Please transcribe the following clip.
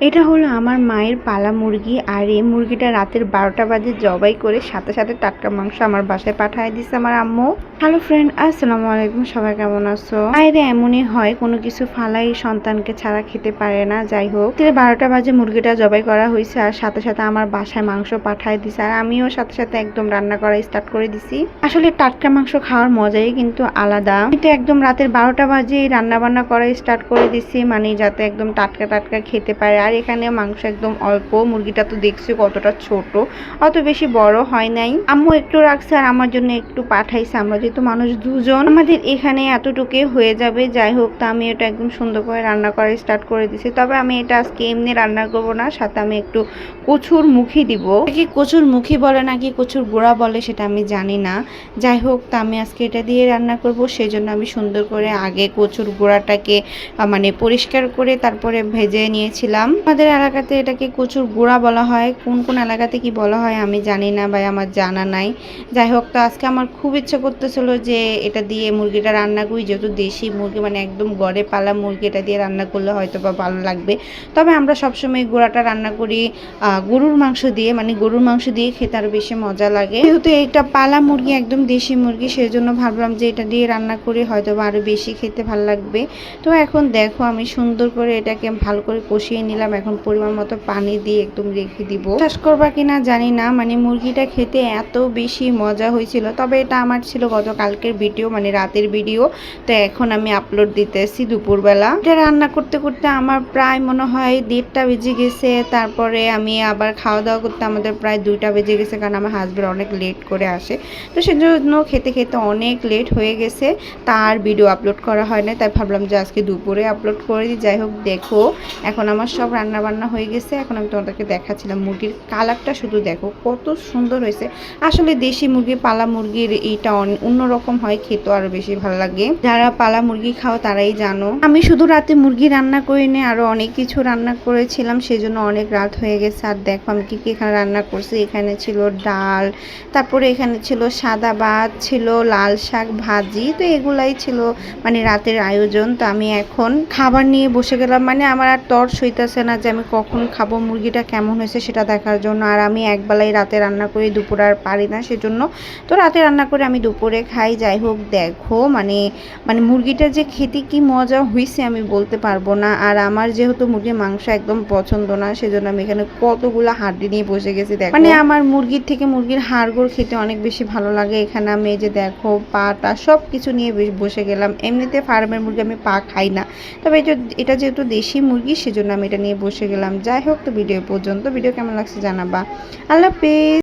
এটা হলো আমার মায়ের পালা মুরগি। আর এই মুরগিটা রাতের 12টা বাজে জবাই করে সাথে সাথে টাটকা মাংস আমার বাসায় পাঠিয়ে দিচ্ছে আমার আম্মু। হ্যালো ফ্রেন্ড, আসসালামু আলাইকুম। সবাই কেমন আছো? বাইরে এমনই হয়, কোনো কিছু ফালাই সন্তানকে ছাড়া খেতে পারে না। যাই হোক, 12টা বাজে মুরগিটা জবাই করা হয়েছে আর সাথে সাথে আমার বাসায় মাংস পাঠিয়ে দিছে। আর আমিও সাথে সাথে একদম রান্না করা স্টার্ট করে দিছি। আসলে টাটকা মাংস খাওয়ার মজাই কিন্তু আলাদা। এটা একদম রাতের 12টা বাজে রান্না বান্না করা স্টার্ট করে দিছি, মানে যাতে একদম টাটকা টাটকা খেতে পারে। আর এখানে মাংস একদম অল্প, মুরগিটা তো দেখছি কতটা ছোট, অত বেশি বড় হয় নাই। আম্মু একটু রাখছে আর আমার জন্য একটু পাঠাইছে। আমরা যেহেতু মানুষ দুজন, আমাদের এখানে এতটুকু হয়ে যাবে। যাই হোক, তা আমি এটা একদম সুন্দর করে রান্না করা স্টার্ট করে দিছি। তবে আমি এটা আজকে এমনি রান্না করব না, সাথে আমি একটু কচুর মুখি দিব। কি কচুর মুখি বলে নাকি কচুর গুঁড়া বলে সেটা আমি জানি না। যাই হোক, তা আমি আজকে এটা দিয়ে রান্না করব। সেই জন্য আমি সুন্দর করে আগে কচুর গুঁড়াটাকে মানে পরিষ্কার করে তারপরে ভেজে নিয়েছিলাম। আমাদের এলাকাতে এটাকে কচুর গুঁড়া বলা হয়, কোন কোন এলাকাতে কি বলা হয় আমি জানি না, বা আমার জানা নাই। যাই হোক, তো আজকে আমার খুব ইচ্ছে করতেছিল যে এটা দিয়ে মুরগিটা রান্না করি, যেহেতু দেশি মুরগি, মানে একদম গড়ে পালা মুরগি, এটা দিয়ে রান্না করলে হয়তো বা ভালো লাগবে। তবে আমরা সবসময় গুঁড়াটা রান্না করি গরুর মাংস দিয়ে, মানে গরুর মাংস দিয়ে খেতে আরও বেশি মজা লাগে। যেহেতু এটা পালা মুরগি, একদম দেশি মুরগি, সেই জন্য ভাবলাম যে এটা দিয়ে রান্না করি হয়তো বা আরও বেশি খেতে ভালো লাগবে। তো এখন দেখো, আমি সুন্দর করে এটাকে ভালো করে কষিয়ে নিলাম। এখন পরিমাণ মতো পানি দিয়ে একদম রেখে দিব। বিশ্বাস করবা কিনা জানি না, মানে মুরগিটা খেতে এত বেশি মজা হয়েছিল। তবে এটা আমার ছিল গতকালকের ভিডিও, মানে রাতের ভিডিও। তো এখন আমি আপলোড দিতেছি দুপুরবেলা। এটা রান্না করতে করতে আমার প্রায় মনে হয় 1:30টা বেজে গেছে। তারপরে আমি আবার খাওয়া দাওয়া করতে আমাদের প্রায় 2টা বেজে গেছে, কারণ আমার হাজবেন্ড অনেক লেট করে আসে। তো সেজন্য খেতে খেতে অনেক লেট হয়ে গেছে, তার ভিডিও আপলোড করা হয় না। তাই ভাবলাম যে আজকে দুপুরে আপলোড করে দিই। যাই হোক, দেখো এখন আমার সব রান্না বান্না হয়ে গেছে। এখন আমি তোমাদেরকে দেখাচ্ছিলাম মুরগির কালারটা, শুধু দেখো কত সুন্দর হয়েছে। আসলে দেশি মুরগি, পালা মুরগির এইটা অন্যরকম হয়, খেতে আরো বেশি ভালো লাগে। যারা পালা মুরগি খাও তারাই জানো। আমি শুধু রাতে মুরগি রান্না করিনি, আরো অনেক কিছু রান্না করেছিলাম, সেজন্য অনেক রাত হয়ে গেছে। আর দেখো আমি কি কি এখানে রান্না করছি। এখানে ছিল ডাল, তারপরে এখানে ছিল সাদা ভাত, ছিল লাল শাক ভাজি। তো এগুলাই ছিল মানে রাতের আয়োজন। তো আমি এখন খাবার নিয়ে বসে গেলাম, মানে আমার আর তর্স হইতেছে না যে আমি কখন খাবো, মুরগিটা কেমন হয়েছে সেটা দেখার জন্য। আর আমি একবেলাই রাতে রান্না করি, দুপুরে আর পারি না, সেজন্য তো রাতে রান্না করে আমি দুপুরে খাই। যাই হোক, দেখো মানে মানে মুরগিটা যে খেতে কি মজা হয়েছে আমি বলতে পারবো না। আর আমার যেহেতু মুরগির মাংস একদম পছন্দ না, সেজন্য আমি এখানে কতগুলো হাড্ডি নিয়ে বসে গেছি। দেখো, মানে আমার মুরগির থেকে মুরগির হাড়গোড় খেতে অনেক বেশি ভালো লাগে। এখানে আমি এই যে দেখো পাটা সব কিছু নিয়ে বসে গেলাম। এমনিতে ফার্মের মুরগি আমি পা খাই না, তবে এটা যেহেতু দেশি মুরগি, সেজন্য আমি এটা নিয়ে বসে গেলাম। যাই হোক, তো ভিডিও পর্যন্ত। ভিডিও কেমন লাগছে জানাবা। আল্লাহ হাফেজ।